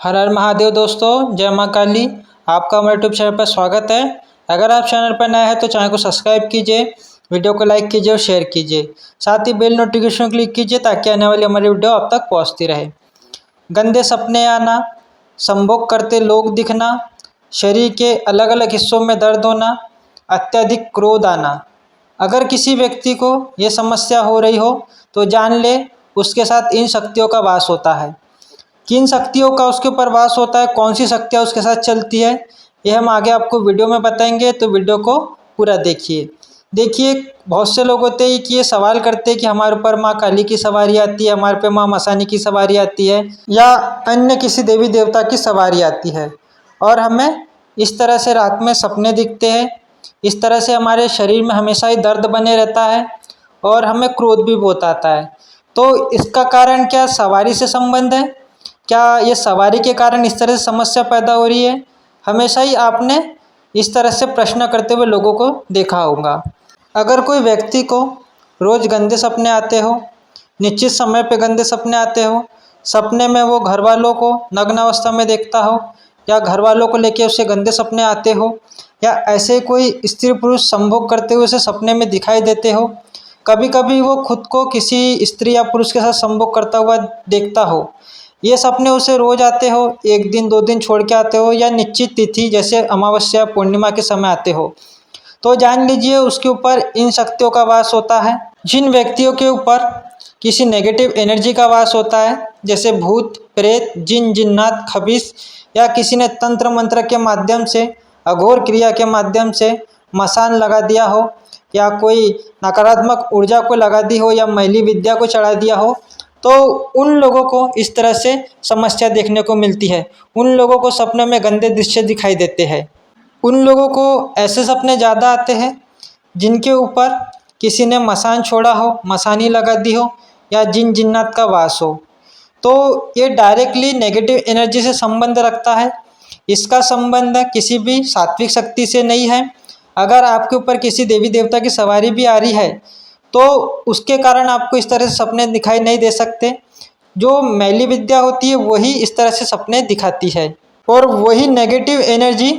हर हर महादेव दोस्तों, जय माँ काली। आपका हमारे यूट्यूब चैनल पर स्वागत है। अगर आप चैनल पर नए हैं तो चैनल को सब्सक्राइब कीजिए, वीडियो को लाइक कीजिए और शेयर कीजिए। साथ ही बेल नोटिफिकेशन क्लिक कीजिए ताकि आने वाली हमारी वीडियो आप तक पहुंचती रहे। गंदे सपने आना, संभोग करते लोग दिखना, शरीर के अलग अलग हिस्सों में दर्द होना, अत्यधिक क्रोध आना। अगर किसी व्यक्ति को ये समस्या हो रही हो तो जान ले उसके साथ इन शक्तियों का वास होता है। किन शक्तियों का उसके ऊपर वास होता है, कौन सी शक्तियाँ उसके साथ चलती है, ये हम आगे आपको वीडियो में बताएंगे, तो वीडियो को पूरा देखिए। बहुत से लोग होते हैं कि ये सवाल करते हैं कि हमारे ऊपर माँ काली की सवारी आती है, हमारे पे माँ मसानी की सवारी आती है या अन्य किसी देवी देवता की सवारी आती है और हमें इस तरह से रात में सपने दिखते हैं। इस तरह से हमारे शरीर में हमेशा ही दर्द बने रहता है और हमें क्रोध भी बहुत आता है। तो इसका कारण क्या सवारी से संबंध है? क्या ये सवारी के कारण इस तरह से समस्या पैदा हो रही है? हमेशा ही आपने इस तरह से प्रश्न करते हुए लोगों को देखा होगा। अगर कोई व्यक्ति को रोज़ गंदे सपने आते हो, निश्चित समय पे गंदे सपने आते हो, सपने में वो घर वालों को नग्न अवस्था में देखता हो या घर वालों को लेके उसे गंदे सपने आते हो या ऐसे कोई स्त्री पुरुष संभोग करते हुए उसे सपने में दिखाई देते हो, कभी कभी वो खुद को किसी स्त्री या पुरुष के साथ संभोग करता हुआ देखता हो, ये सपने उसे रोज आते हो, एक दिन दो दिन छोड़ के आते हो या निश्चित तिथि जैसे अमावस्या पूर्णिमा के समय आते हो, तो जान लीजिए उसके ऊपर इन शक्तियों का वास होता है। जिन व्यक्तियों के ऊपर किसी नेगेटिव एनर्जी का वास होता है, जैसे भूत प्रेत जिन जिन्नात खबीस या किसी ने तंत्र मंत्र के माध्यम से अघोर क्रिया के माध्यम से मसान लगा दिया हो या कोई नकारात्मक ऊर्जा को लगा दी हो या मैली विद्या को चढ़ा दिया हो, तो उन लोगों को इस तरह से समस्या देखने को मिलती है। उन लोगों को सपने में गंदे दृश्य दिखाई देते हैं। उन लोगों को ऐसे सपने ज़्यादा आते हैं जिनके ऊपर किसी ने मसान छोड़ा हो, मसानी लगा दी हो या जिन जिन्नात का वास हो। तो ये डायरेक्टली नेगेटिव एनर्जी से संबंध रखता है। इसका संबंध किसी भी सात्विक शक्ति से नहीं है। अगर आपके ऊपर किसी देवी देवता की सवारी भी आ रही है तो उसके कारण आपको इस तरह से सपने दिखाई नहीं दे सकते। जो मैली विद्या होती है वही इस तरह से सपने दिखाती है और वही नेगेटिव एनर्जी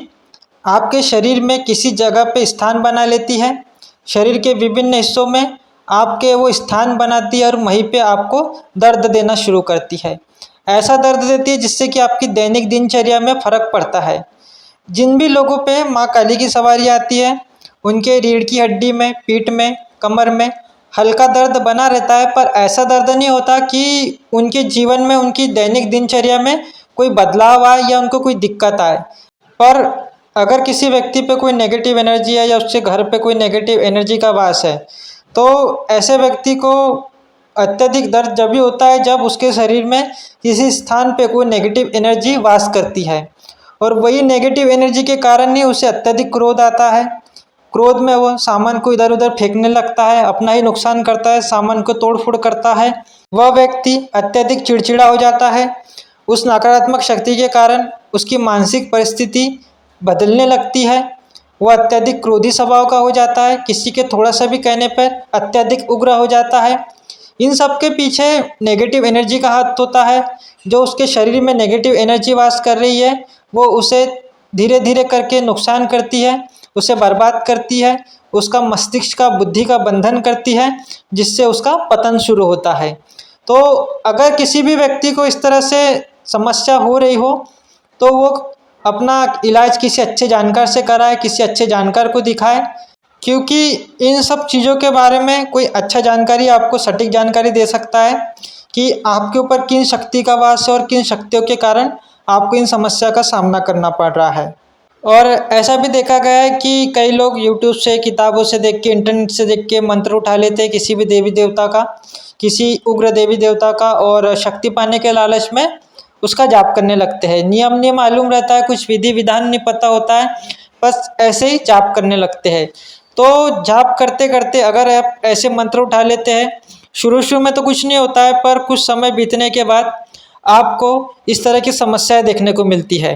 आपके शरीर में किसी जगह पे स्थान बना लेती है। शरीर के विभिन्न हिस्सों में आपके वो स्थान बनाती है और वहीं पे आपको दर्द देना शुरू करती है। ऐसा दर्द देती है जिससे कि आपकी दैनिक दिनचर्या में फर्क पड़ता है। जिन भी लोगों पे माँ काली की सवारी आती है उनके रीढ़ की हड्डी में, पीठ में, कमर में हल्का दर्द बना रहता है, पर ऐसा दर्द नहीं होता कि उनके जीवन में, उनकी दैनिक दिनचर्या में कोई बदलाव आए या उनको कोई दिक्कत आए। पर अगर किसी व्यक्ति पे कोई नेगेटिव एनर्जी है या उसके घर पे कोई नेगेटिव एनर्जी का वास है तो ऐसे व्यक्ति को अत्यधिक दर्द जब भी होता है जब उसके शरीर में किसी स्थान पे कोई नेगेटिव एनर्जी वास करती है और वही नेगेटिव एनर्जी के कारण ही उसे अत्यधिक क्रोध आता है। क्रोध में वो सामान को इधर उधर फेंकने लगता है, अपना ही नुकसान करता है, सामान को तोड़ फोड़ करता है। वह व्यक्ति अत्यधिक चिड़चिड़ा हो जाता है। उस नकारात्मक शक्ति के कारण उसकी मानसिक परिस्थिति बदलने लगती है। वह अत्यधिक क्रोधी स्वभाव का हो जाता है, किसी के थोड़ा सा भी कहने पर अत्यधिक उग्र हो जाता है। इन सब के पीछे नेगेटिव एनर्जी का हाथ होता है। जो उसके शरीर में नेगेटिव एनर्जी वास कर रही है वो उसे धीरे धीरे करके नुकसान करती है, उसे बर्बाद करती है, उसका मस्तिष्क का, बुद्धि का बंधन करती है, जिससे उसका पतन शुरू होता है। तो अगर किसी भी व्यक्ति को इस तरह से समस्या हो रही हो तो वो अपना इलाज किसी अच्छे जानकार से कराए, किसी अच्छे जानकार को दिखाए, क्योंकि इन सब चीज़ों के बारे में कोई अच्छा जानकारी आपको सटीक जानकारी दे सकता है कि आपके ऊपर किन शक्ति का वास है और किन शक्तियों के कारण आपको इन समस्या का सामना करना पड़ रहा है। और ऐसा भी देखा गया है कि कई लोग यूट्यूब से, किताबों से देख के, इंटरनेट से देख के मंत्र उठा लेते हैं किसी भी देवी देवता का, किसी उग्र देवी देवता का, और शक्ति पाने के लालच में उसका जाप करने लगते हैं। नियम नहीं मालूम रहता है, कुछ विधि विधान नहीं पता होता है, बस ऐसे ही जाप करने लगते हैं। तो जाप करते करते अगर आप ऐसे मंत्र उठा लेते हैं, शुरू में तो कुछ नहीं होता है, पर कुछ समय बीतने के बाद आपको इस तरह की समस्याएं देखने को मिलती है।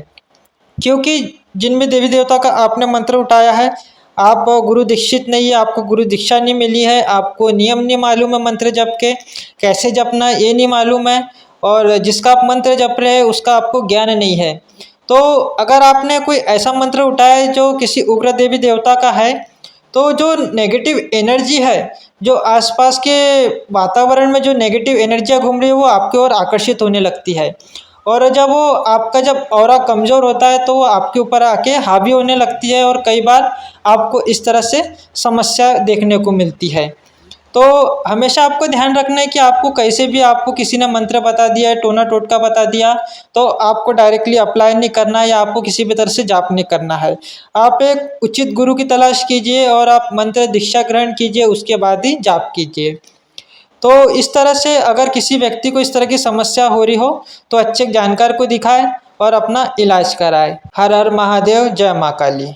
क्योंकि जिन भी देवी देवता का आपने मंत्र उठाया है, आप गुरु दीक्षित नहीं है, आपको गुरु दीक्षा नहीं मिली है, आपको नियम नहीं मालूम है मंत्र जप के कैसे जपना ये नहीं मालूम है, और जिसका आप मंत्र जप रहे हैं उसका आपको ज्ञान नहीं है। तो अगर आपने कोई ऐसा मंत्र उठाया है जो किसी उग्र देवी देवता का है, तो जो नेगेटिव एनर्जी है, जो आसपास के वातावरण में जो नेगेटिव एनर्जियाँ घूम रही है वो आपकी ओर आकर्षित होने लगती है। और जब ऑरा कमज़ोर होता है तो वो आपके ऊपर आके हावी होने लगती है और कई बार आपको इस तरह से समस्या देखने को मिलती है। तो हमेशा आपको ध्यान रखना है कि आपको कैसे भी आपको किसी ने मंत्र बता दिया है, टोना टोटका बता दिया, तो आपको डायरेक्टली अप्लाई नहीं करना है या आपको किसी भी तरह से जाप नहीं करना है। आप एक उचित गुरु की तलाश कीजिए और आप मंत्र दीक्षा ग्रहण कीजिए, उसके बाद ही जाप कीजिए। तो इस तरह से अगर किसी व्यक्ति को इस तरह की समस्या हो रही हो तो अच्छे जानकार को दिखाएं और अपना इलाज कराएं। हर हर महादेव, जय माँ काली।